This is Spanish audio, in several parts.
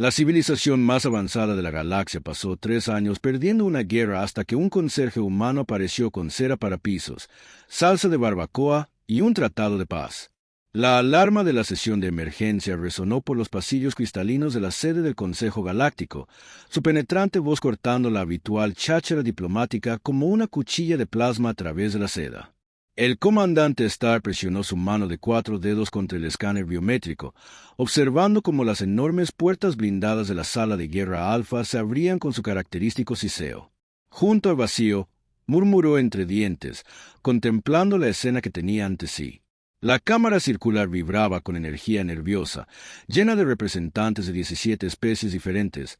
La civilización más avanzada de la galaxia pasó 3 años perdiendo una guerra hasta que un conserje humano apareció con cera para pisos, salsa de barbacoa y un tratado de paz. La alarma de la sesión de emergencia resonó por los pasillos cristalinos de la sede del Consejo Galáctico, su penetrante voz cortando la habitual cháchara diplomática como una cuchilla de plasma a través de la seda. El comandante Starr presionó su mano de 4 dedos contra el escáner biométrico, observando cómo las enormes puertas blindadas de la sala de guerra alfa se abrían con su característico siseo. Junto al vacío, murmuró entre dientes, contemplando la escena que tenía ante sí. La cámara circular vibraba con energía nerviosa, llena de representantes de 17 especies diferentes,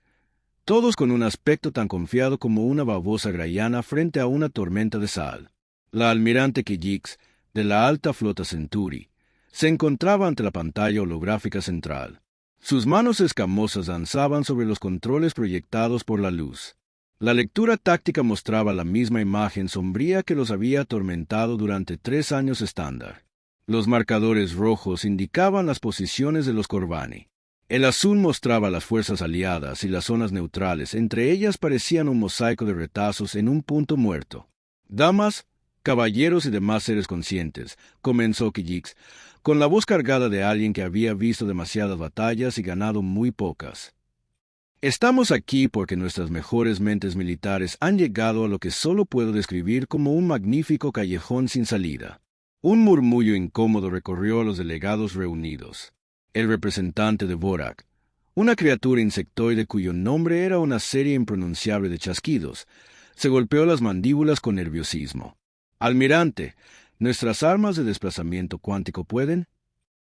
todos con un aspecto tan confiado como una babosa graiana frente a una tormenta de sal. La almirante Kijix, de la alta flota Centauri, se encontraba ante la pantalla holográfica central. Sus manos escamosas danzaban sobre los controles proyectados por la luz. La lectura táctica mostraba la misma imagen sombría que los había atormentado durante 3 años estándar. Los marcadores rojos indicaban las posiciones de los Corvani. El azul mostraba las fuerzas aliadas y las zonas neutrales, entre ellas parecían un mosaico de retazos en un punto muerto. Damas, caballeros y demás seres conscientes, comenzó Kijix, con la voz cargada de alguien que había visto demasiadas batallas y ganado muy pocas. Estamos aquí porque nuestras mejores mentes militares han llegado a lo que solo puedo describir como un magnífico callejón sin salida. Un murmullo incómodo recorrió a los delegados reunidos. El representante de Vorak, una criatura insectoide cuyo nombre era una serie impronunciable de chasquidos, se golpeó las mandíbulas con nerviosismo. Almirante, ¿nuestras armas de desplazamiento cuántico pueden?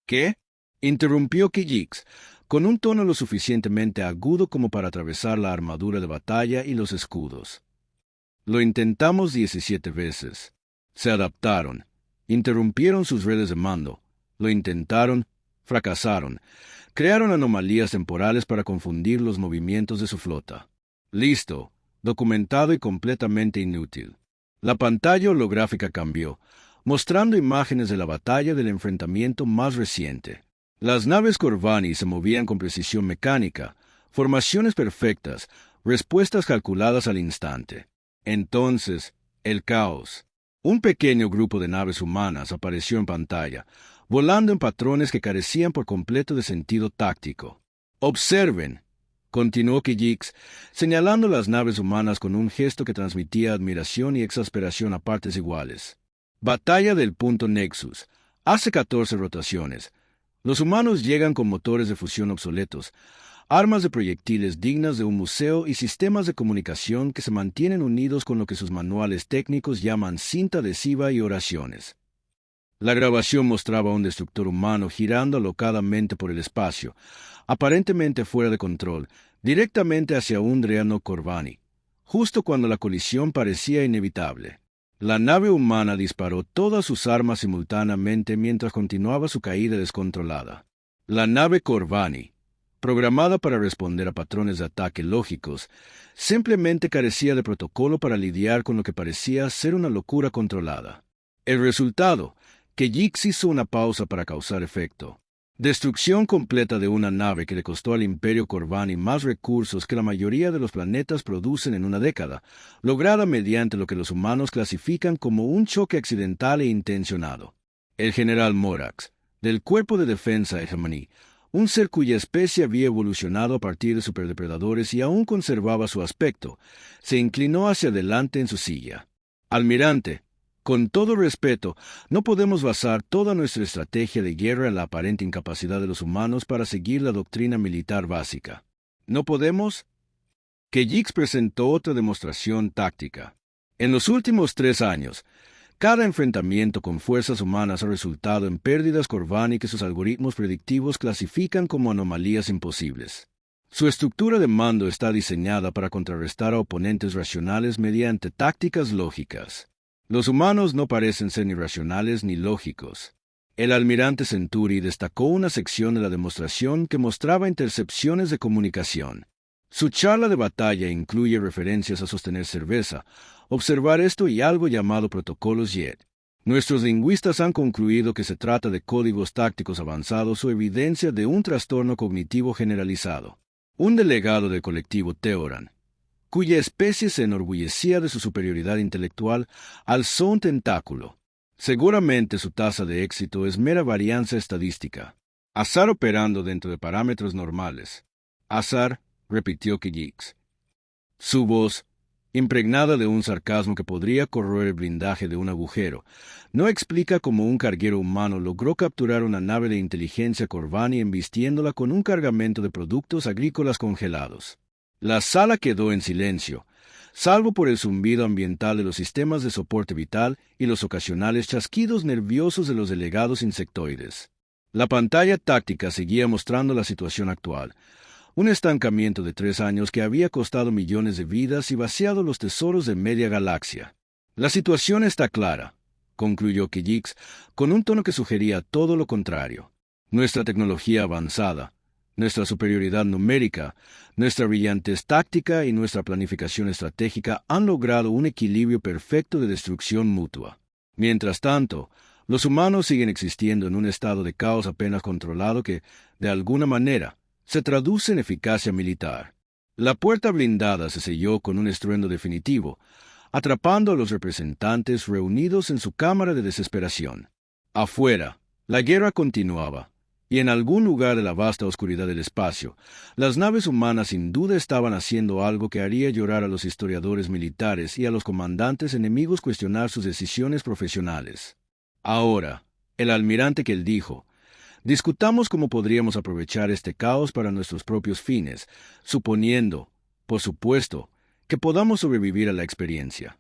¿Qué? Interrumpió Kijix, con un tono lo suficientemente agudo como para atravesar la armadura de batalla y los escudos. Lo intentamos 17 veces. Se adaptaron. Interrumpieron sus redes de mando. Lo intentaron. Fracasaron. Crearon anomalías temporales para confundir los movimientos de su flota. Listo. Documentado y completamente inútil. La pantalla holográfica cambió, mostrando imágenes de la batalla del enfrentamiento más reciente. Las naves Corvani se movían con precisión mecánica, formaciones perfectas, respuestas calculadas al instante. Entonces, el caos. Un pequeño grupo de naves humanas apareció en pantalla, volando en patrones que carecían por completo de sentido táctico. «Observen», continuó Kijix, señalando las naves humanas con un gesto que transmitía admiración y exasperación a partes iguales. «Batalla del punto Nexus. Hace 14 rotaciones. Los humanos llegan con motores de fusión obsoletos, armas de proyectiles dignas de un museo y sistemas de comunicación que se mantienen unidos con lo que sus manuales técnicos llaman cinta adhesiva y oraciones». La grabación mostraba a un destructor humano girando alocadamente por el espacio, aparentemente fuera de control, directamente hacia un Dreano Corvani, justo cuando la colisión parecía inevitable. La nave humana disparó todas sus armas simultáneamente mientras continuaba su caída descontrolada. La nave Corvani, programada para responder a patrones de ataque lógicos, simplemente carecía de protocolo para lidiar con lo que parecía ser una locura controlada. El resultado, que Kijix hizo una pausa para causar efecto. Destrucción completa de una nave que le costó al Imperio Corvani más recursos que la mayoría de los planetas producen en una década, lograda mediante lo que los humanos clasifican como un choque accidental e intencionado. El general Morax, del Cuerpo de Defensa Hegemony, un ser cuya especie había evolucionado a partir de superdepredadores y aún conservaba su aspecto, se inclinó hacia adelante en su silla. «Almirante, con todo respeto, no podemos basar toda nuestra estrategia de guerra en la aparente incapacidad de los humanos para seguir la doctrina militar básica. ¿No podemos?» Kijix presentó otra demostración táctica. En los últimos 3 años, cada enfrentamiento con fuerzas humanas ha resultado en pérdidas Corvani que sus algoritmos predictivos clasifican como anomalías imposibles. Su estructura de mando está diseñada para contrarrestar a oponentes racionales mediante tácticas lógicas. Los humanos no parecen ser ni racionales ni lógicos. El almirante Centauri destacó una sección de la demostración que mostraba intercepciones de comunicación. Su charla de batalla incluye referencias a sostener cerveza, observar esto y algo llamado protocolos JET. Nuestros lingüistas han concluido que se trata de códigos tácticos avanzados o evidencia de un trastorno cognitivo generalizado. un delegado del colectivo Teoran, cuya especie se enorgullecía de su superioridad intelectual, alzó un tentáculo. Seguramente su tasa de éxito es mera varianza estadística. Azar operando dentro de parámetros normales. Azar, repitió Kijix. Su voz, impregnada de un sarcasmo que podría corroer el blindaje de un agujero, no explica cómo un carguero humano logró capturar una nave de inteligencia Corvani embistiéndola con un cargamento de productos agrícolas congelados. La sala quedó en silencio, salvo por el zumbido ambiental de los sistemas de soporte vital y los ocasionales chasquidos nerviosos de los delegados insectoides. La pantalla táctica seguía mostrando la situación actual, un estancamiento de 3 años que había costado millones de vidas y vaciado los tesoros de media galaxia. La situación está clara, concluyó Kijix, con un tono que sugería todo lo contrario. Nuestra tecnología avanzada, nuestra superioridad numérica, nuestra brillantez táctica y nuestra planificación estratégica han logrado un equilibrio perfecto de destrucción mutua. Mientras tanto, los humanos siguen existiendo en un estado de caos apenas controlado que, de alguna manera, se traduce en eficacia militar. La puerta blindada se selló con un estruendo definitivo, atrapando a los representantes reunidos en su cámara de desesperación. Afuera, la guerra continuaba, y en algún lugar de la vasta oscuridad del espacio, las naves humanas sin duda estaban haciendo algo que haría llorar a los historiadores militares y a los comandantes enemigos cuestionar sus decisiones profesionales. Ahora, el almirante Kell dijo, discutamos cómo podríamos aprovechar este caos para nuestros propios fines, suponiendo, por supuesto, que podamos sobrevivir a la experiencia.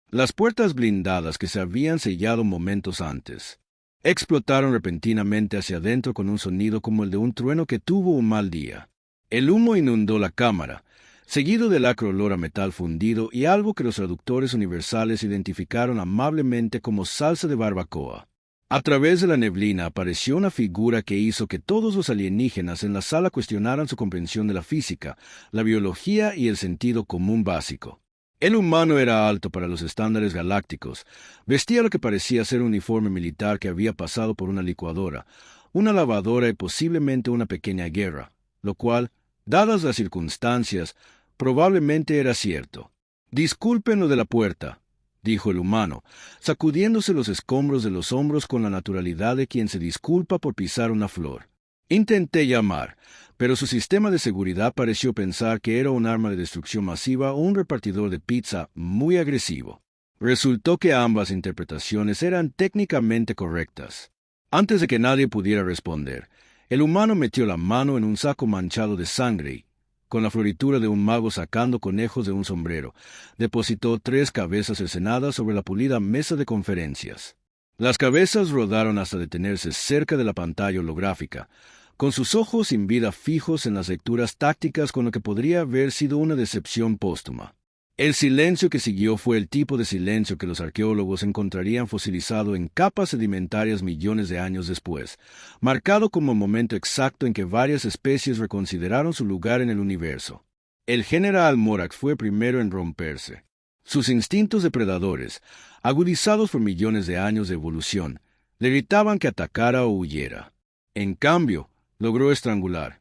Las puertas blindadas que se habían sellado momentos antes explotaron repentinamente hacia adentro con un sonido como el de un trueno que tuvo un mal día. El humo inundó la cámara, seguido del acre olor a metal fundido y algo que los traductores universales identificaron amablemente como salsa de barbacoa. A través de la neblina apareció una figura que hizo que todos los alienígenas en la sala cuestionaran su comprensión de la física, la biología y el sentido común básico. El humano era alto para los estándares galácticos, vestía lo que parecía ser un uniforme militar que había pasado por una licuadora, una lavadora y posiblemente una pequeña guerra, lo cual, dadas las circunstancias, probablemente era cierto. «Disculpen lo de la puerta», dijo el humano, sacudiéndose los escombros de los hombros con la naturalidad de quien se disculpa por pisar una flor. Intenté llamar, pero su sistema de seguridad pareció pensar que era un arma de destrucción masiva o un repartidor de pizza muy agresivo. Resultó que ambas interpretaciones eran técnicamente correctas. Antes de que nadie pudiera responder, el humano metió la mano en un saco manchado de sangre y, con la floritura de un mago sacando conejos de un sombrero, depositó 3 cabezas cercenadas sobre la pulida mesa de conferencias. Las cabezas rodaron hasta detenerse cerca de la pantalla holográfica, con sus ojos sin vida fijos en las lecturas tácticas con lo que podría haber sido una decepción póstuma. El silencio que siguió fue el tipo de silencio que los arqueólogos encontrarían fosilizado en capas sedimentarias millones de años después, marcado como el momento exacto en que varias especies reconsideraron su lugar en el universo. El general Morax fue primero en romperse. Sus instintos depredadores, agudizados por millones de años de evolución, le gritaban que atacara o huyera. En cambio, logró estrangular.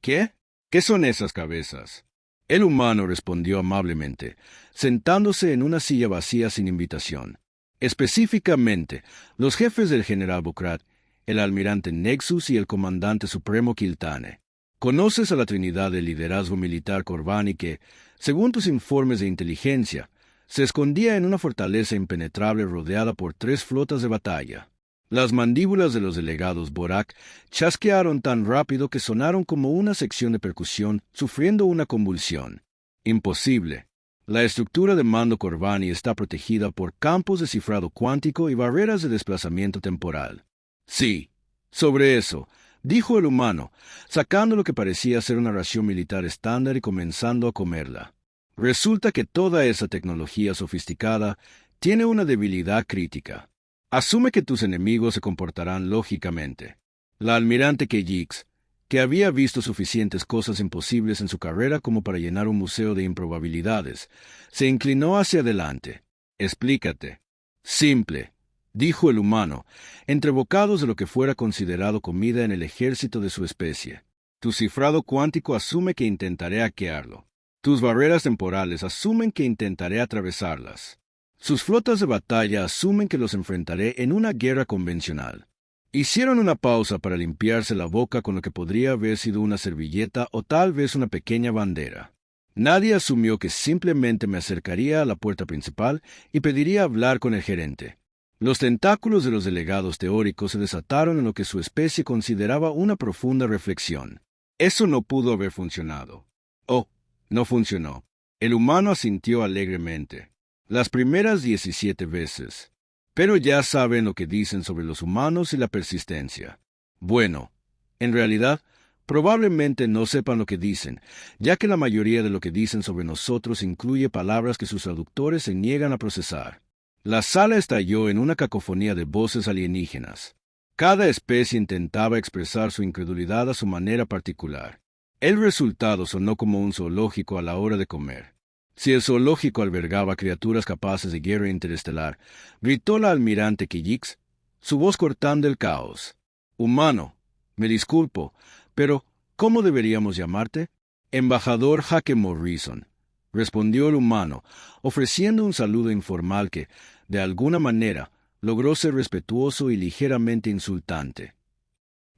¿Qué? ¿Qué son esas cabezas? El humano respondió amablemente, sentándose en una silla vacía sin invitación. Específicamente, los jefes del general Bokrat, el almirante Nexus y el comandante supremo Kiltane. Conoces a la trinidad del liderazgo militar Corvani que, según tus informes de inteligencia, se escondía en una fortaleza impenetrable rodeada por 3 flotas de batalla. Las mandíbulas de los delegados Borak chasquearon tan rápido que sonaron como una sección de percusión sufriendo una convulsión. Imposible. La estructura de mando Corvani está protegida por campos de cifrado cuántico y barreras de desplazamiento temporal. Sí, sobre eso, dijo el humano, sacando lo que parecía ser una ración militar estándar y comenzando a comerla. Resulta que toda esa tecnología sofisticada tiene una debilidad crítica. Asume que tus enemigos se comportarán lógicamente. La almirante Kijix, que había visto suficientes cosas imposibles en su carrera como para llenar un museo de improbabilidades, se inclinó hacia adelante. Explícate. Simple, dijo el humano, entre bocados de lo que fuera considerado comida en el ejército de su especie. Tu cifrado cuántico asume que intentaré hackearlo. Tus barreras temporales asumen que intentaré atravesarlas. Sus flotas de batalla asumen que los enfrentaré en una guerra convencional. Hicieron una pausa para limpiarse la boca con lo que podría haber sido una servilleta o tal vez una pequeña bandera. Nadie asumió que simplemente me acercaría a la puerta principal y pediría hablar con el gerente. Los tentáculos de los delegados teóricos se desataron en lo que su especie consideraba una profunda reflexión. Eso no pudo haber funcionado. Oh, no funcionó. El humano asintió alegremente. Las primeras 17 veces. Pero ya saben lo que dicen sobre los humanos y la persistencia. Bueno, en realidad, probablemente no sepan lo que dicen, ya que la mayoría de lo que dicen sobre nosotros incluye palabras que sus traductores se niegan a procesar. La sala estalló en una cacofonía de voces alienígenas. Cada especie intentaba expresar su incredulidad a su manera particular. El resultado sonó como un zoológico a la hora de comer. Si el zoológico albergaba criaturas capaces de guerra interestelar, gritó la almirante Kijix, su voz cortando el caos. «Humano, me disculpo, pero ¿cómo deberíamos llamarte?» «Embajador Hake Morrison», respondió el humano, ofreciendo un saludo informal que, de alguna manera, logró ser respetuoso y ligeramente insultante.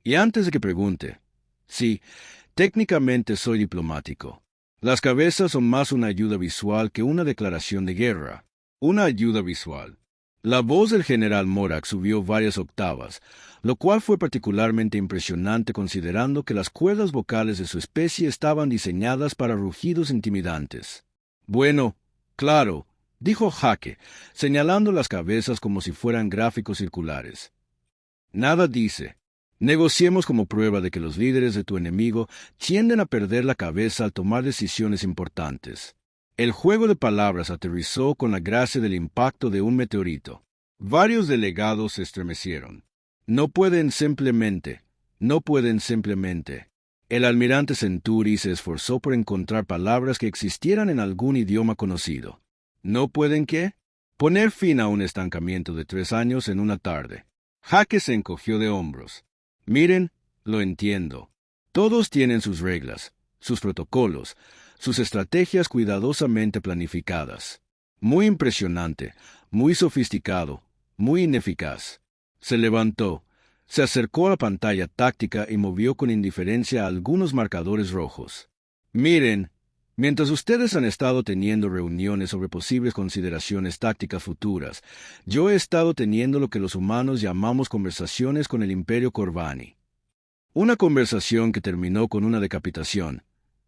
Y antes de que pregunte, sí, técnicamente soy diplomático. Las cabezas son más una ayuda visual que una declaración de guerra. Una ayuda visual. La voz del general Morak subió varias octavas, lo cual fue particularmente impresionante considerando que las cuerdas vocales de su especie estaban diseñadas para rugidos intimidantes. «Bueno, claro», dijo Hake, señalando las cabezas como si fueran gráficos circulares. «Nada dice. Negociemos como prueba de que los líderes de tu enemigo tienden a perder la cabeza al tomar decisiones importantes». El juego de palabras aterrizó con la gracia del impacto de un meteorito. Varios delegados se estremecieron. No pueden simplemente. El almirante Centuri se esforzó por encontrar palabras que existieran en algún idioma conocido. ¿No pueden qué? Poner fin a un estancamiento de 3 años en una tarde. Hake se encogió de hombros. Miren, lo entiendo. Todos tienen sus reglas, sus protocolos, sus estrategias cuidadosamente planificadas. Muy impresionante, muy sofisticado, muy ineficaz. Se levantó, se acercó a la pantalla táctica y movió con indiferencia algunos marcadores rojos. Miren, mientras ustedes han estado teniendo reuniones sobre posibles consideraciones tácticas futuras, yo he estado teniendo lo que los humanos llamamos conversaciones con el Imperio Corvani. Una conversación que terminó con una decapitación,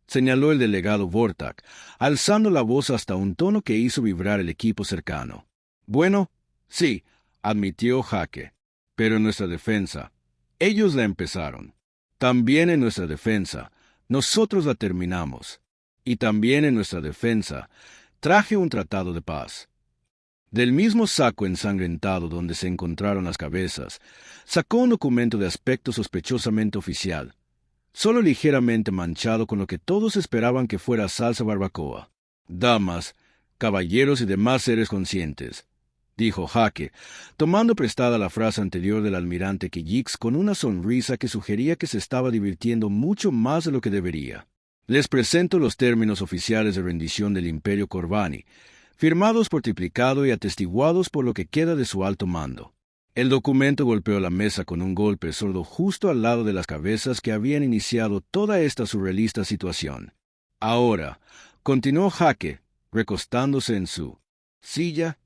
señaló el delegado Vortak, alzando la voz hasta un tono que hizo vibrar el equipo cercano. Bueno, sí, admitió Hake, pero en nuestra defensa, ellos la empezaron. También en nuestra defensa, nosotros la terminamos. Y también en nuestra defensa, traje un tratado de paz. Del mismo saco ensangrentado donde se encontraron las cabezas, sacó un documento de aspecto sospechosamente oficial, solo ligeramente manchado con lo que todos esperaban que fuera salsa barbacoa. «Damas, caballeros y demás seres conscientes», dijo Hake, tomando prestada la frase anterior del almirante Kijix con una sonrisa que sugería que se estaba divirtiendo mucho más de lo que debería. «Les presento los términos oficiales de rendición del Imperio Corvani, firmados por Triplicado y atestiguados por lo que queda de su alto mando». El documento golpeó la mesa con un golpe sordo justo al lado de las cabezas que habían iniciado toda esta surrealista situación. «Ahora», continuó Hake, recostándose en su silla,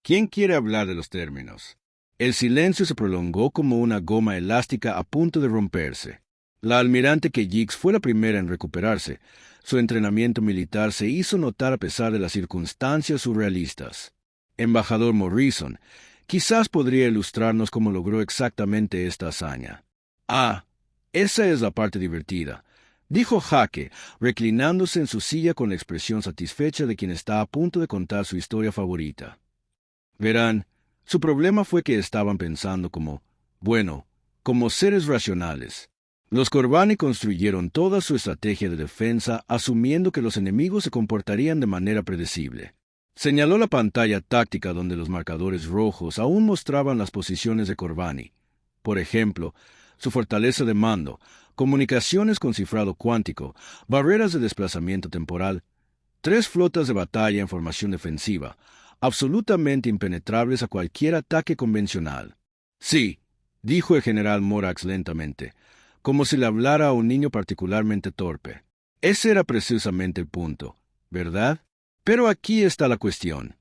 «¿quién quiere hablar de los términos?» El silencio se prolongó como una goma elástica a punto de romperse. La almirante Kijix fue la primera en recuperarse. Su entrenamiento militar se hizo notar a pesar de las circunstancias surrealistas. «Embajador Morrison, quizás podría ilustrarnos cómo logró exactamente esta hazaña». «Ah, esa es la parte divertida», dijo Hake, reclinándose en su silla con la expresión satisfecha de quien está a punto de contar su historia favorita. «Verán, su problema fue que estaban pensando como seres racionales. Los Corvani construyeron toda su estrategia de defensa asumiendo que los enemigos se comportarían de manera predecible». Señaló la pantalla táctica donde los marcadores rojos aún mostraban las posiciones de Corvani. Por ejemplo, su fortaleza de mando, comunicaciones con cifrado cuántico, barreras de desplazamiento temporal, 3 flotas de batalla en formación defensiva, absolutamente impenetrables a cualquier ataque convencional. Sí, dijo el general Morax lentamente, como si le hablara a un niño particularmente torpe. Ese era precisamente el punto, ¿verdad? Pero aquí está la cuestión.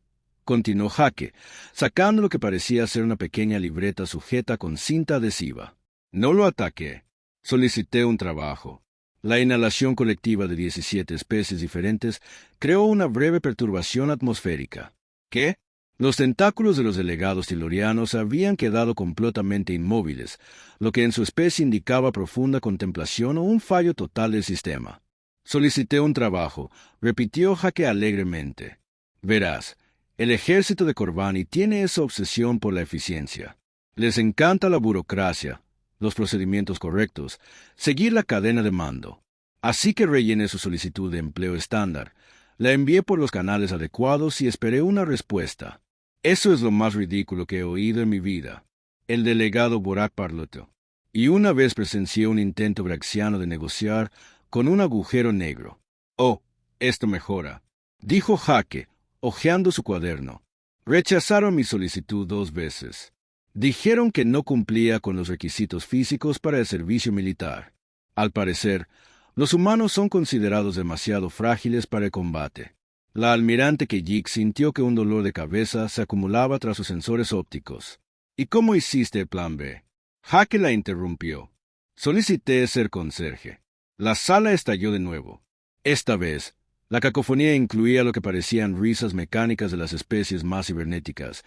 Continuó Jaque, sacando lo que parecía ser una pequeña libreta sujeta con cinta adhesiva. No lo ataqué. Solicité un trabajo. La inhalación colectiva de 17 especies diferentes creó una breve perturbación atmosférica. ¿Qué? Los tentáculos de los delegados tilorianos habían quedado completamente inmóviles, lo que en su especie indicaba profunda contemplación o un fallo total del sistema. Solicité un trabajo, repitió Jaque alegremente. Verás, el ejército de Corvani tiene esa obsesión por la eficiencia. Les encanta la burocracia, los procedimientos correctos, seguir la cadena de mando. Así que rellené su solicitud de empleo estándar, la envié por los canales adecuados y esperé una respuesta. Eso es lo más ridículo que he oído en mi vida. El delegado Borak parlotó. Y una vez presencié un intento braxiano de negociar con un agujero negro. Oh, esto mejora, dijo Jaque, hojeando su cuaderno. Rechazaron mi solicitud 2 veces. Dijeron que no cumplía con los requisitos físicos para el servicio militar. Al parecer, los humanos son considerados demasiado frágiles para el combate. La almirante Kejik sintió que un dolor de cabeza se acumulaba tras sus sensores ópticos. ¿Y cómo hiciste el plan B? Jaque la interrumpió. Solicité ser conserje. La sala estalló de nuevo. Esta vez, la cacofonía incluía lo que parecían risas mecánicas de las especies más cibernéticas,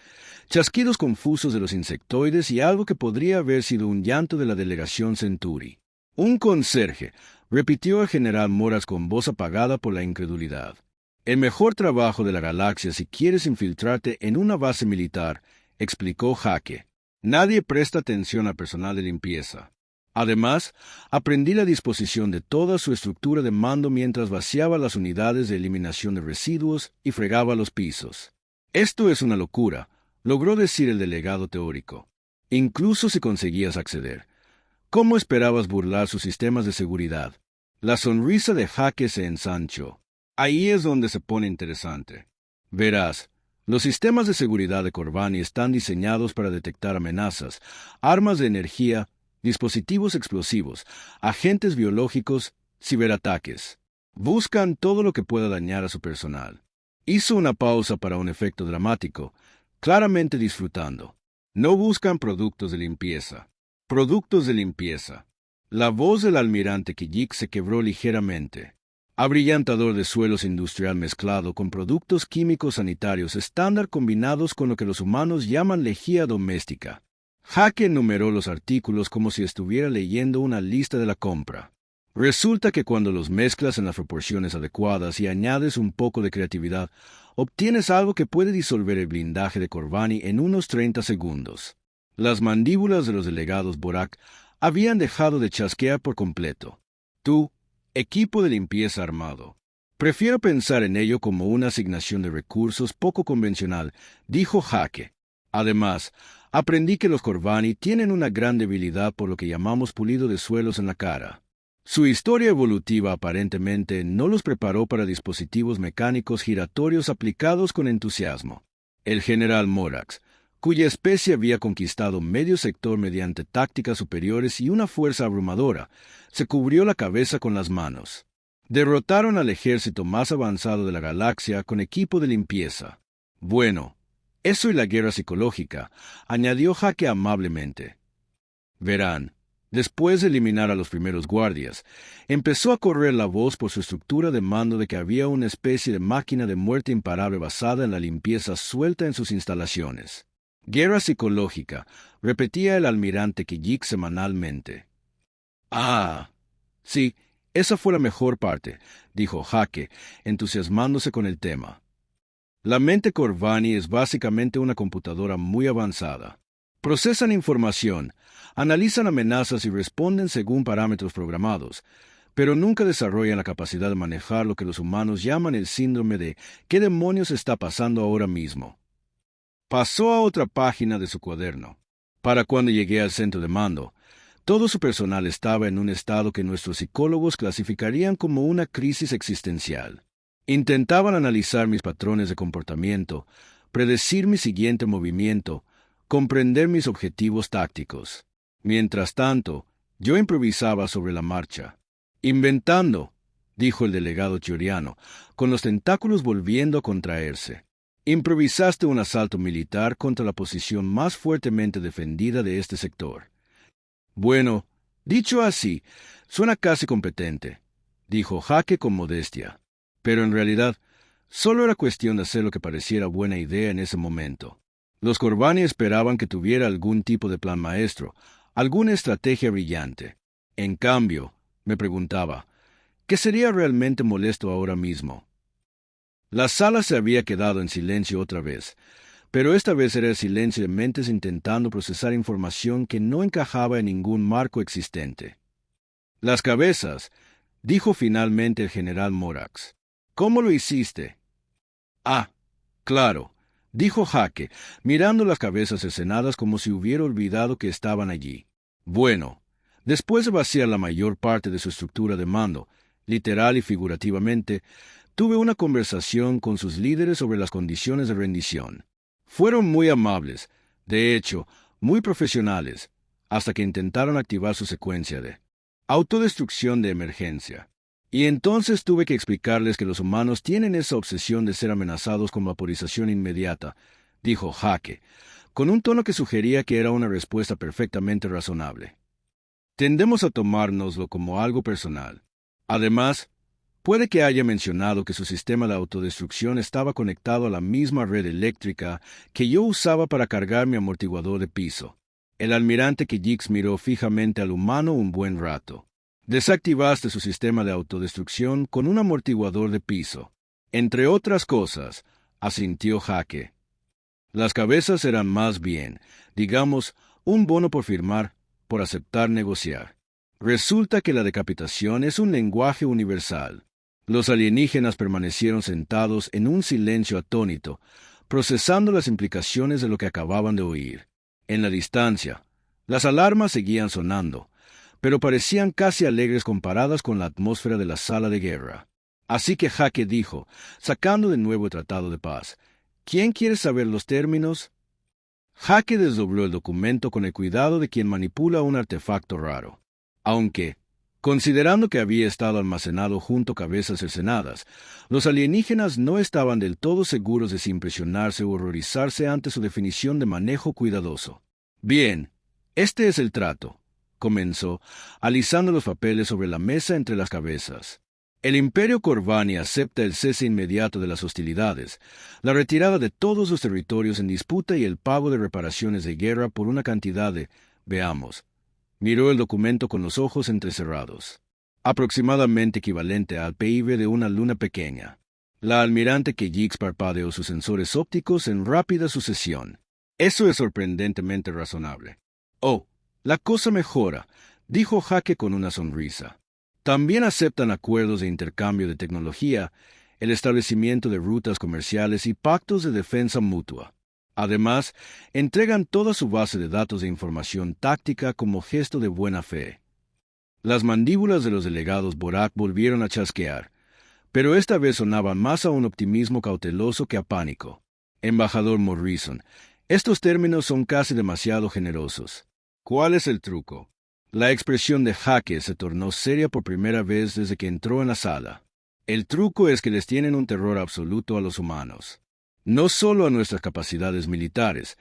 chasquidos confusos de los insectoides y algo que podría haber sido un llanto de la delegación Centuri. Un conserje, repitió el general Moras con voz apagada por la incredulidad. El mejor trabajo de la galaxia si quieres infiltrarte en una base militar, explicó Jaque. Nadie presta atención al personal de limpieza. Además, aprendí la disposición de toda su estructura de mando mientras vaciaba las unidades de eliminación de residuos y fregaba los pisos. Esto es una locura, logró decir el delegado teórico. Incluso si conseguías acceder. ¿Cómo esperabas burlar sus sistemas de seguridad? La sonrisa de Jaque se ensanchó. Ahí es donde se pone interesante. Verás, los sistemas de seguridad de Corvani están diseñados para detectar amenazas, armas de energía, dispositivos explosivos, agentes biológicos, ciberataques. Buscan todo lo que pueda dañar a su personal. Hizo una pausa para un efecto dramático, claramente disfrutando. No buscan productos de limpieza. Productos de limpieza. La voz del almirante Kejik se quebró ligeramente. Abrillantador de suelos industrial mezclado con productos químicos sanitarios estándar combinados con lo que los humanos llaman lejía doméstica. Jaque enumeró los artículos como si estuviera leyendo una lista de la compra. Resulta que cuando los mezclas en las proporciones adecuadas y añades un poco de creatividad, obtienes algo que puede disolver el blindaje de Corvani en unos 30 segundos. Las mandíbulas de los delegados Borak habían dejado de chasquear por completo. Tú, equipo de limpieza armado. Prefiero pensar en ello como una asignación de recursos poco convencional, dijo Jaque. Además, aprendí que los Corvani tienen una gran debilidad por lo que llamamos pulido de suelos en la cara. Su historia evolutiva aparentemente no los preparó para dispositivos mecánicos giratorios aplicados con entusiasmo. El general Morax, cuya especie había conquistado medio sector mediante tácticas superiores y una fuerza abrumadora, se cubrió la cabeza con las manos. Derrotaron al ejército más avanzado de la galaxia con equipo de limpieza. Bueno, eso y la guerra psicológica, añadió Jaque amablemente. Verán, después de eliminar a los primeros guardias, empezó a correr la voz por su estructura de mando de que había una especie de máquina de muerte imparable basada en la limpieza suelta en sus instalaciones. Guerra psicológica, repetía el almirante Kejik semanalmente. Ah, sí, esa fue la mejor parte, dijo Jaque, entusiasmándose con el tema. La mente Corvani es básicamente una computadora muy avanzada. Procesan información, analizan amenazas y responden según parámetros programados, pero nunca desarrollan la capacidad de manejar lo que los humanos llaman el síndrome de ¿qué demonios está pasando ahora mismo? Pasó a otra página de su cuaderno. Para cuando llegué al centro de mando, Todo su personal estaba en un estado que nuestros psicólogos clasificarían como una crisis existencial. Intentaban analizar mis patrones de comportamiento, predecir mi siguiente movimiento, comprender mis objetivos tácticos. Mientras tanto, yo improvisaba sobre la marcha. «Inventando», dijo el delegado Chioriano, con los tentáculos volviendo a contraerse. «Improvisaste un asalto militar contra la posición más fuertemente defendida de este sector». «Bueno, dicho así, suena casi competente», dijo Jaque con modestia. Pero en realidad, solo era cuestión de hacer lo que pareciera buena idea en ese momento. Los Corvani esperaban que tuviera algún tipo de plan maestro, alguna estrategia brillante. En cambio, me preguntaba, ¿qué sería realmente molesto ahora mismo? La sala se había quedado en silencio otra vez, pero esta vez era el silencio de mentes intentando procesar información que no encajaba en ningún marco existente. «Las cabezas», dijo finalmente el general Morax. «¿Cómo lo hiciste?» «Ah, claro», dijo Jaque, mirando las cabezas cercenadas como si hubiera olvidado que estaban allí. «Bueno, después de vaciar la mayor parte de su estructura de mando, literal y figurativamente, tuve una conversación con sus líderes sobre las condiciones de rendición. Fueron muy amables, de hecho, muy profesionales, hasta que intentaron activar su secuencia de autodestrucción de emergencia. Y entonces tuve que explicarles que los humanos tienen esa obsesión de ser amenazados con vaporización inmediata», dijo Jaque, con un tono que sugería que era una respuesta perfectamente razonable. «Tendemos a tomárnoslo como algo personal. Además, puede que haya mencionado que su sistema de autodestrucción estaba conectado a la misma red eléctrica que yo usaba para cargar mi amortiguador de piso». El almirante Keyix miró fijamente al humano un buen rato. «Desactivaste su sistema de autodestrucción con un amortiguador de piso. Entre otras cosas», asintió Jaque. «Las cabezas eran más bien, digamos, un bono por firmar, por aceptar negociar. Resulta que la decapitación es un lenguaje universal». Los alienígenas permanecieron sentados en un silencio atónito, procesando las implicaciones de lo que acababan de oír. En la distancia, las alarmas seguían sonando, pero parecían casi alegres comparadas con la atmósfera de la sala de guerra. Así que Jaque dijo, sacando de nuevo el tratado de paz, «¿Quién quiere saber los términos?» Jaque desdobló el documento con el cuidado de quien manipula un artefacto raro. Aunque, considerando que había estado almacenado junto a cabezas cercenadas, los alienígenas no estaban del todo seguros de si impresionarse o horrorizarse ante su definición de manejo cuidadoso. «Bien, este es el trato», comenzó, alisando los papeles sobre la mesa entre las cabezas. «El Imperio Corvani acepta el cese inmediato de las hostilidades, la retirada de todos los territorios en disputa y el pago de reparaciones de guerra por una cantidad de, veamos». Miró el documento con los ojos entrecerrados. «Aproximadamente equivalente al PIB de una luna pequeña». La almirante Keyix parpadeó sus sensores ópticos en rápida sucesión. «Eso es sorprendentemente razonable». «Oh, la cosa mejora», dijo Jaque con una sonrisa. «También aceptan acuerdos de intercambio de tecnología, el establecimiento de rutas comerciales y pactos de defensa mutua. Además, entregan toda su base de datos de información táctica como gesto de buena fe». Las mandíbulas de los delegados Borak volvieron a chasquear, pero esta vez sonaban más a un optimismo cauteloso que a pánico. «Embajador Morrison, estos términos son casi demasiado generosos. ¿Cuál es el truco?» La expresión de Jaque se tornó seria por primera vez desde que entró en la sala. «El truco es que les tienen un terror absoluto a los humanos. No solo a nuestras capacidades militares,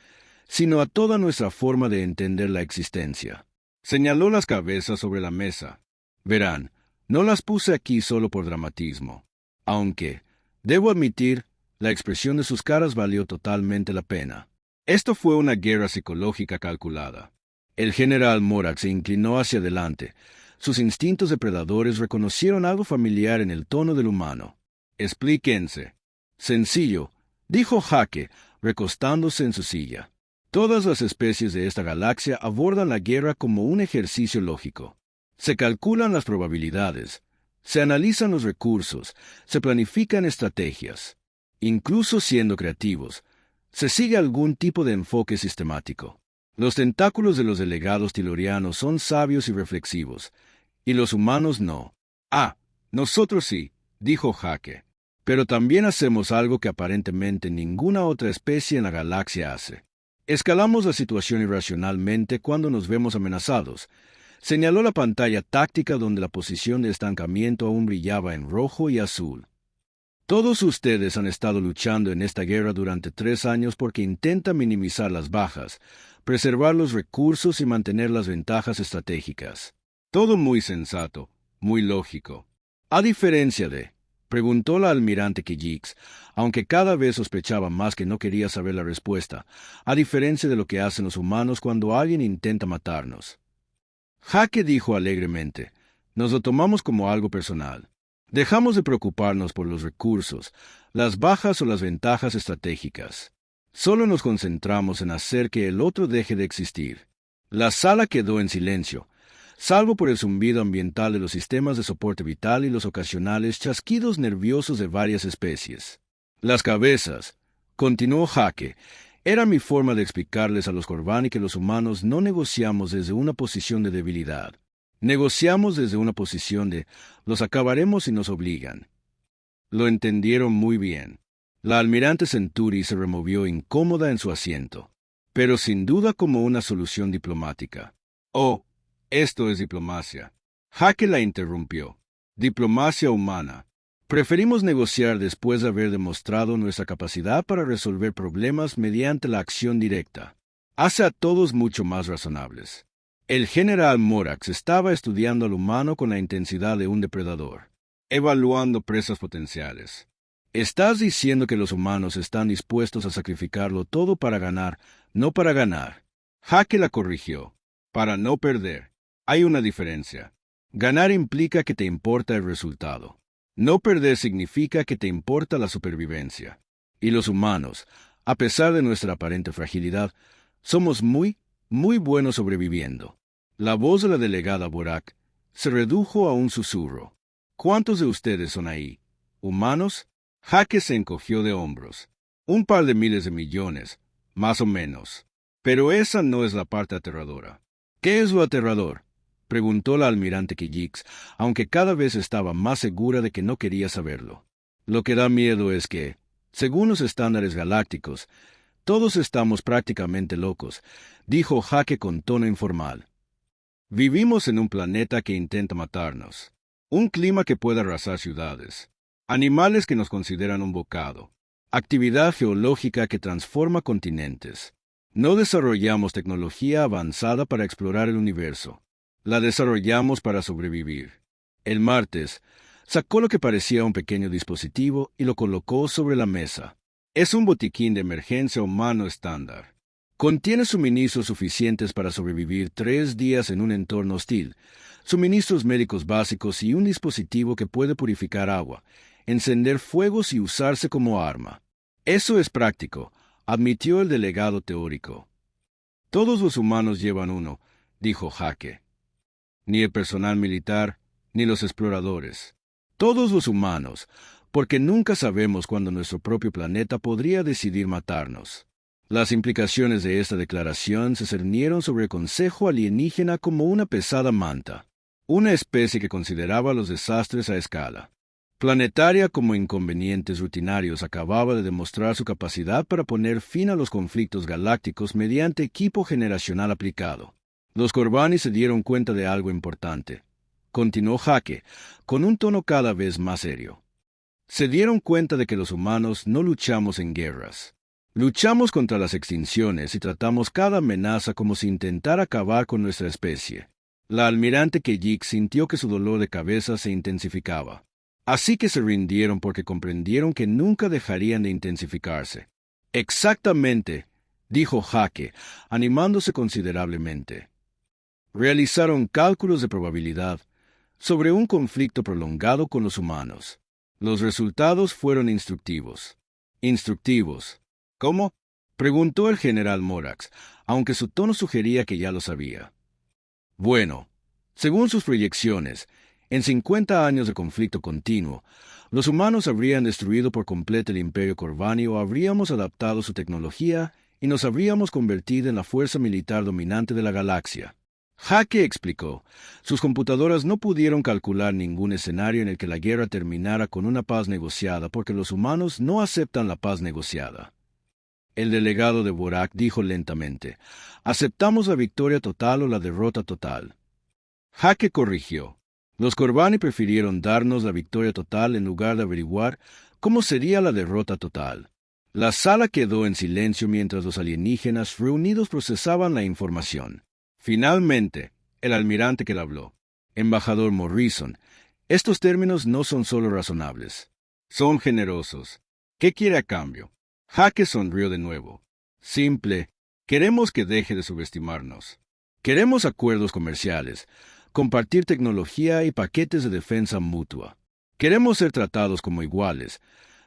sino a toda nuestra forma de entender la existencia». Señaló las cabezas sobre la mesa. «Verán, no las puse aquí solo por dramatismo. Aunque, debo admitir, la expresión de sus caras valió totalmente la pena. Esto fue una guerra psicológica calculada». El general Morax se inclinó hacia adelante. Sus instintos depredadores reconocieron algo familiar en el tono del humano. «Explíquense». «Sencillo», dijo Jaque, recostándose en su silla. «Todas las especies de esta galaxia abordan la guerra como un ejercicio lógico. Se calculan las probabilidades, se analizan los recursos, se planifican estrategias. Incluso siendo creativos, se sigue algún tipo de enfoque sistemático. Los tentáculos de los delegados tilorianos son sabios y reflexivos, y los humanos no. Ah, nosotros sí, dijo Jake. Pero también hacemos algo que aparentemente ninguna otra especie en la galaxia hace. Escalamos la situación irracionalmente cuando nos vemos amenazados. Señaló la pantalla táctica donde la posición de estancamiento aún brillaba en rojo y azul. Todos ustedes han estado luchando en esta guerra durante 3 años porque intentan minimizar las bajas, preservar los recursos y mantener las ventajas estratégicas. Todo muy sensato, muy lógico. A diferencia de, preguntó la almirante Kijix, aunque cada vez sospechaba más que no quería saber la respuesta, a diferencia de lo que hacen los humanos cuando alguien intenta matarnos. Jake dijo alegremente, nos lo tomamos como algo personal. Dejamos de preocuparnos por los recursos, las bajas o las ventajas estratégicas. Solo nos concentramos en hacer que el otro deje de existir. La sala quedó en silencio, salvo por el zumbido ambiental de los sistemas de soporte vital y los ocasionales chasquidos nerviosos de varias especies. Las cabezas, continuó Jake, era mi forma de explicarles a los Corvani que los humanos no negociamos desde una posición de debilidad. Negociamos desde una posición de los acabaremos si nos obligan. Lo entendieron muy bien. La almirante Centuri se removió incómoda en su asiento, pero sin duda como una solución diplomática. Oh, esto es diplomacia. Jake la interrumpió. Diplomacia humana. Preferimos negociar después de haber demostrado nuestra capacidad para resolver problemas mediante la acción directa. Hace a todos mucho más razonables. El general Morax estaba estudiando al humano con la intensidad de un depredador, evaluando presas potenciales. Estás diciendo que los humanos están dispuestos a sacrificarlo todo para ganar, no para ganar. Jake la corrigió. Para no perder. Hay una diferencia. Ganar implica que te importa el resultado. No perder significa que te importa la supervivencia. Y los humanos, a pesar de nuestra aparente fragilidad, somos muy buenos sobreviviendo. La voz de la delegada Borak se redujo a un susurro. ¿Cuántos de ustedes son ahí? ¿Humanos? Jake se encogió de hombros. Un par de miles de millones, más o menos. Pero esa no es la parte aterradora. ¿Qué es lo aterrador?, preguntó la almirante Kijix, aunque cada vez estaba más segura de que no quería saberlo. Lo que da miedo es que, según los estándares galácticos, todos estamos prácticamente locos, dijo Jake con tono informal. Vivimos en un planeta que intenta matarnos, un clima que puede arrasar ciudades, animales que nos consideran un bocado, actividad geológica que transforma continentes. No desarrollamos tecnología avanzada para explorar el universo. La desarrollamos para sobrevivir. El martes, sacó lo que parecía un pequeño dispositivo y lo colocó sobre la mesa. Es un botiquín de emergencia humano estándar. Contiene suministros suficientes para sobrevivir 3 días en un entorno hostil, suministros médicos básicos y un dispositivo que puede purificar agua, encender fuegos y usarse como arma. Eso es práctico, admitió el delegado teórico. Todos los humanos llevan uno, dijo Jake. Ni el personal militar, ni los exploradores. Todos los humanos, porque nunca sabemos cuándo nuestro propio planeta podría decidir matarnos. Las implicaciones de esta declaración se cernieron sobre el Consejo Alienígena como una pesada manta, una especie que consideraba los desastres a escala planetaria como inconvenientes rutinarios acababa de demostrar su capacidad para poner fin a los conflictos galácticos mediante equipo generacional aplicado. Los Corvani se dieron cuenta de algo importante. Continuó Jake, con un tono cada vez más serio. Se dieron cuenta de que los humanos no luchamos en guerras. Luchamos contra las extinciones y tratamos cada amenaza como si intentara acabar con nuestra especie. La almirante Kijix sintió que su dolor de cabeza se intensificaba. Así que se rindieron porque comprendieron que nunca dejarían de intensificarse. Exactamente, dijo Jake, animándose considerablemente. Realizaron cálculos de probabilidad sobre un conflicto prolongado con los humanos. Los resultados fueron instructivos. ¿Instructivos? ¿Cómo?, preguntó el general Morax, aunque su tono sugería que ya lo sabía. Bueno, según sus proyecciones, en 50 años de conflicto continuo, los humanos habrían destruido por completo el Imperio Corvani o habríamos adaptado su tecnología y nos habríamos convertido en la fuerza militar dominante de la galaxia. Hake explicó, sus computadoras no pudieron calcular ningún escenario en el que la guerra terminara con una paz negociada porque los humanos no aceptan la paz negociada. El delegado de Borak dijo lentamente, aceptamos la victoria total o la derrota total. Hake corrigió, los Corvani prefirieron darnos la victoria total en lugar de averiguar cómo sería la derrota total. La sala quedó en silencio mientras los alienígenas reunidos procesaban la información. Finalmente, el almirante que le habló, embajador Morrison, estos términos no son solo razonables, son generosos. ¿Qué quiere a cambio? Hake sonrió de nuevo. Simple, queremos que deje de subestimarnos. Queremos acuerdos comerciales, compartir tecnología y paquetes de defensa mutua. Queremos ser tratados como iguales,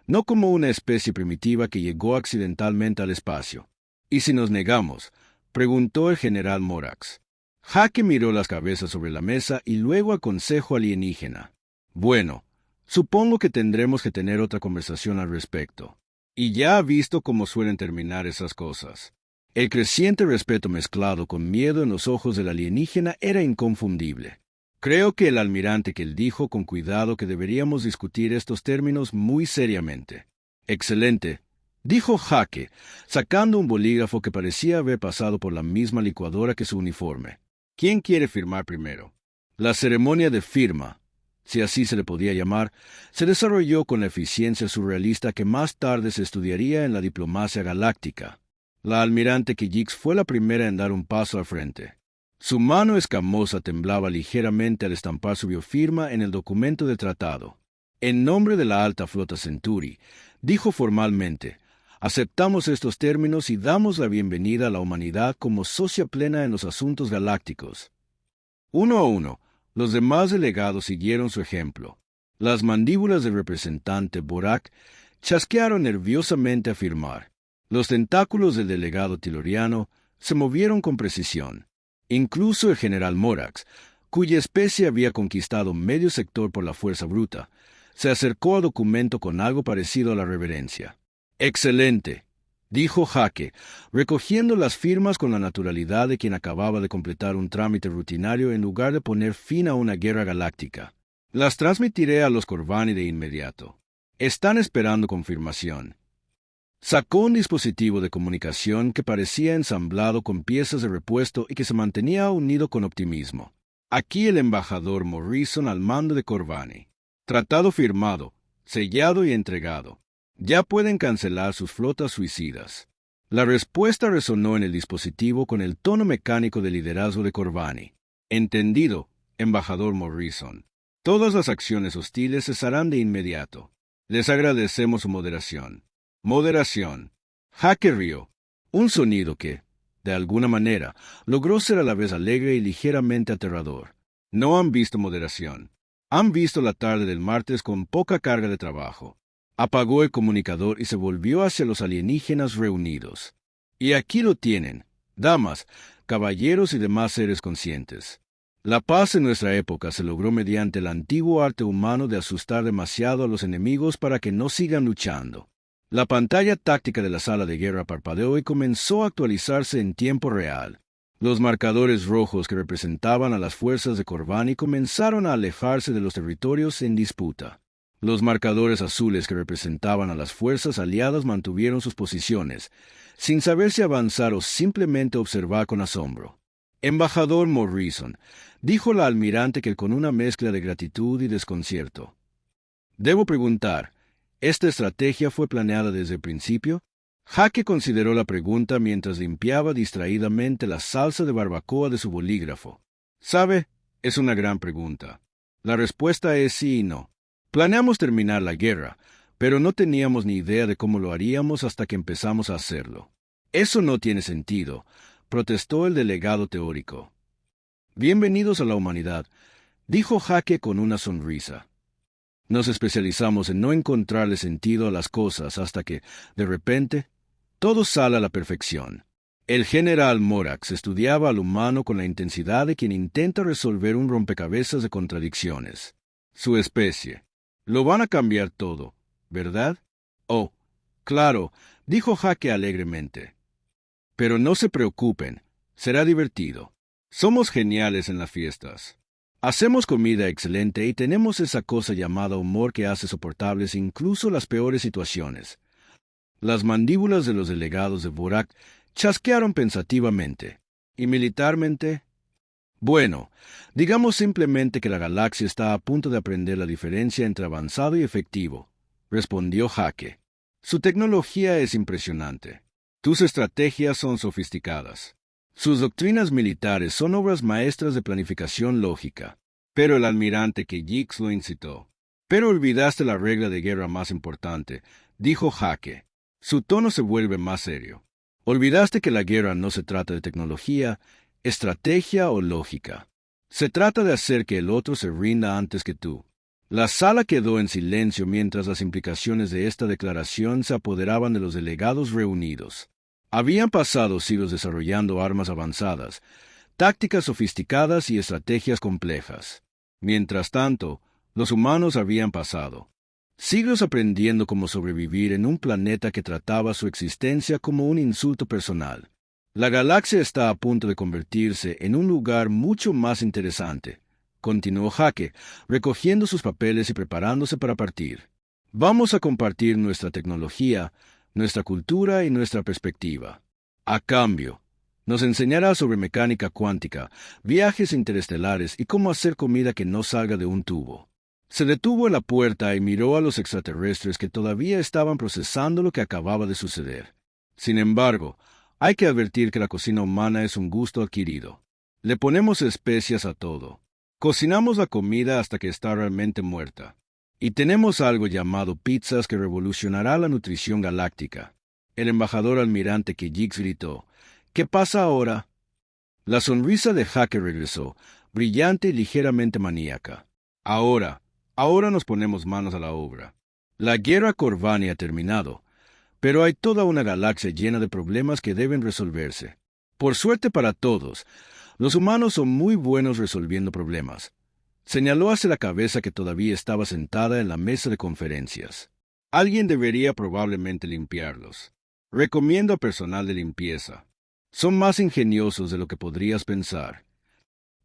no como una especie primitiva que llegó accidentalmente al espacio. ¿Y si nos negamos?, preguntó el general Morax. Hake miró las cabezas sobre la mesa y luego al consejo alienígena. Bueno, supongo que tendremos que tener otra conversación al respecto. Y ya ha visto cómo suelen terminar esas cosas. El creciente respeto mezclado con miedo en los ojos del alienígena era inconfundible. Creo que el almirante que él dijo con cuidado que deberíamos discutir estos términos muy seriamente. Excelente, dijo Hake, sacando un bolígrafo que parecía haber pasado por la misma licuadora que su uniforme. ¿Quién quiere firmar primero? La ceremonia de firma, si así se le podía llamar, se desarrolló con la eficiencia surrealista que más tarde se estudiaría en la diplomacia galáctica. La almirante Kijix fue la primera en dar un paso al frente. Su mano escamosa temblaba ligeramente al estampar su biofirma en el documento de tratado. En nombre de la alta flota Centauri, dijo formalmente, aceptamos estos términos y damos la bienvenida a la humanidad como socia plena en los asuntos galácticos. Uno a uno, los demás delegados siguieron su ejemplo. Las mandíbulas del representante Borak chasquearon nerviosamente a firmar. Los tentáculos del delegado tiloriano se movieron con precisión. Incluso el general Morax, cuya especie había conquistado medio sector por la fuerza bruta, se acercó al documento con algo parecido a la reverencia. «Excelente», dijo Hake, recogiendo las firmas con la naturalidad de quien acababa de completar un trámite rutinario en lugar de poner fin a una guerra galáctica. «Las transmitiré a los Corvani de inmediato. Están esperando confirmación». Sacó un dispositivo de comunicación que parecía ensamblado con piezas de repuesto y que se mantenía unido con optimismo. Aquí el embajador Morrison al mando de Corvani. Tratado firmado, sellado y entregado. Ya pueden cancelar sus flotas suicidas. La respuesta resonó en el dispositivo con el tono mecánico de liderazgo de Corvani. Entendido, embajador Morrison. Todas las acciones hostiles cesarán de inmediato. Les agradecemos su moderación. Moderación. Hake rió. Un sonido que, de alguna manera, logró ser a la vez alegre y ligeramente aterrador. No han visto moderación. Han visto la tarde del martes con poca carga de trabajo. Apagó el comunicador y se volvió hacia los alienígenas reunidos. Y aquí lo tienen, damas, caballeros y demás seres conscientes. La paz en nuestra época se logró mediante el antiguo arte humano de asustar demasiado a los enemigos para que no sigan luchando. La pantalla táctica de la sala de guerra parpadeó y comenzó a actualizarse en tiempo real. Los marcadores rojos que representaban a las fuerzas de Corvani comenzaron a alejarse de los territorios en disputa. Los marcadores azules que representaban a las fuerzas aliadas mantuvieron sus posiciones, sin saber si avanzar o simplemente observar con asombro. Embajador Morrison, dijo la almirante que con una mezcla de gratitud y desconcierto. Debo preguntar, ¿esta estrategia fue planeada desde el principio? Hake consideró la pregunta mientras limpiaba distraídamente la salsa de barbacoa de su bolígrafo. ¿Sabe? Es una gran pregunta. La respuesta es sí y no. Planeamos terminar la guerra, pero no teníamos ni idea de cómo lo haríamos hasta que empezamos a hacerlo. Eso no tiene sentido, protestó el delegado teórico. Bienvenidos a la humanidad, dijo Hake con una sonrisa. Nos especializamos en no encontrarle sentido a las cosas hasta que, de repente, todo sale a la perfección. El general Morax estudiaba al humano con la intensidad de quien intenta resolver un rompecabezas de contradicciones. Su especie. Lo van a cambiar todo, ¿verdad? Oh, claro, dijo Hake alegremente. Pero no se preocupen, será divertido. Somos geniales en las fiestas. Hacemos comida excelente y tenemos esa cosa llamada humor que hace soportables incluso las peores situaciones. Las mandíbulas de los delegados de Burak chasquearon pensativamente. ¿Y militarmente? Bueno, digamos simplemente que la galaxia está a punto de aprender la diferencia entre avanzado y efectivo, respondió Jake. Su tecnología es impresionante. Tus estrategias son sofisticadas. Sus doctrinas militares son obras maestras de planificación lógica. Pero el almirante Keyix lo incitó. Pero olvidaste la regla de guerra más importante, dijo Jake. Su tono se vuelve más serio. Olvidaste que la guerra no se trata de tecnología, estrategia o lógica. Se trata de hacer que el otro se rinda antes que tú. La sala quedó en silencio mientras las implicaciones de esta declaración se apoderaban de los delegados reunidos. Habían pasado siglos desarrollando armas avanzadas, tácticas sofisticadas y estrategias complejas. Mientras tanto, los humanos habían pasado siglos aprendiendo cómo sobrevivir en un planeta que trataba su existencia como un insulto personal. La galaxia está a punto de convertirse en un lugar mucho más interesante, continuó Jake, recogiendo sus papeles y preparándose para partir. Vamos a compartir nuestra tecnología, nuestra cultura y nuestra perspectiva. A cambio, nos enseñará sobre mecánica cuántica, viajes interestelares y cómo hacer comida que no salga de un tubo. Se detuvo en la puerta y miró a los extraterrestres que todavía estaban procesando lo que acababa de suceder. Sin embargo, hay que advertir que la cocina humana es un gusto adquirido. Le ponemos especias a todo. Cocinamos la comida hasta que está realmente muerta. Y tenemos algo llamado pizzas que revolucionará la nutrición galáctica. El embajador almirante Keyix gritó, ¿qué pasa ahora? La sonrisa de Jake regresó, brillante y ligeramente maníaca. Ahora nos ponemos manos a la obra. La guerra Corvani ha terminado, pero hay toda una galaxia llena de problemas que deben resolverse. Por suerte para todos, los humanos son muy buenos resolviendo problemas. Señaló hacia la cabeza que todavía estaba sentada en la mesa de conferencias. Alguien debería probablemente limpiarlos. Recomiendo a personal de limpieza. Son más ingeniosos de lo que podrías pensar.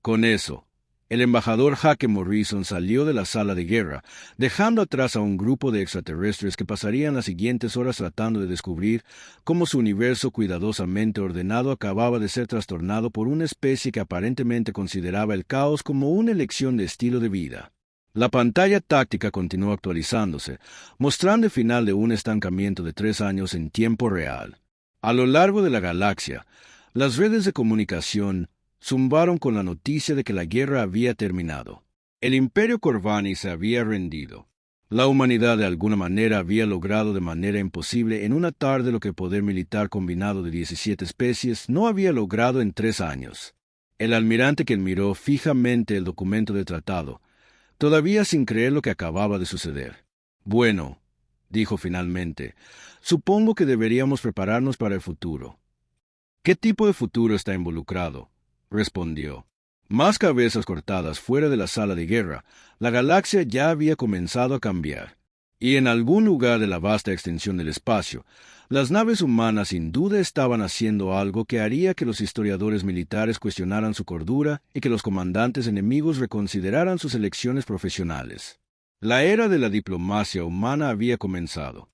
Con eso, el embajador Jake Morrison salió de la sala de guerra, dejando atrás a un grupo de extraterrestres que pasarían las siguientes horas tratando de descubrir cómo su universo cuidadosamente ordenado acababa de ser trastornado por una especie que aparentemente consideraba el caos como una elección de estilo de vida. La pantalla táctica continuó actualizándose, mostrando el final de un estancamiento de 3 años en tiempo real. A lo largo de la galaxia, las redes de comunicación zumbaron con la noticia de que la guerra había terminado. El Imperio Corvani se había rendido. La humanidad de alguna manera había logrado de manera imposible en una tarde lo que el poder militar combinado de 17 especies no había logrado en 3 años. El almirante que miró fijamente el documento de tratado, todavía sin creer lo que acababa de suceder. Bueno, dijo finalmente, supongo que deberíamos prepararnos para el futuro. ¿Qué tipo de futuro está involucrado?, respondió. Más cabezas cortadas fuera de la sala de guerra, la galaxia ya había comenzado a cambiar. Y en algún lugar de la vasta extensión del espacio, las naves humanas sin duda estaban haciendo algo que haría que los historiadores militares cuestionaran su cordura y que los comandantes enemigos reconsideraran sus elecciones profesionales. La era de la diplomacia humana había comenzado.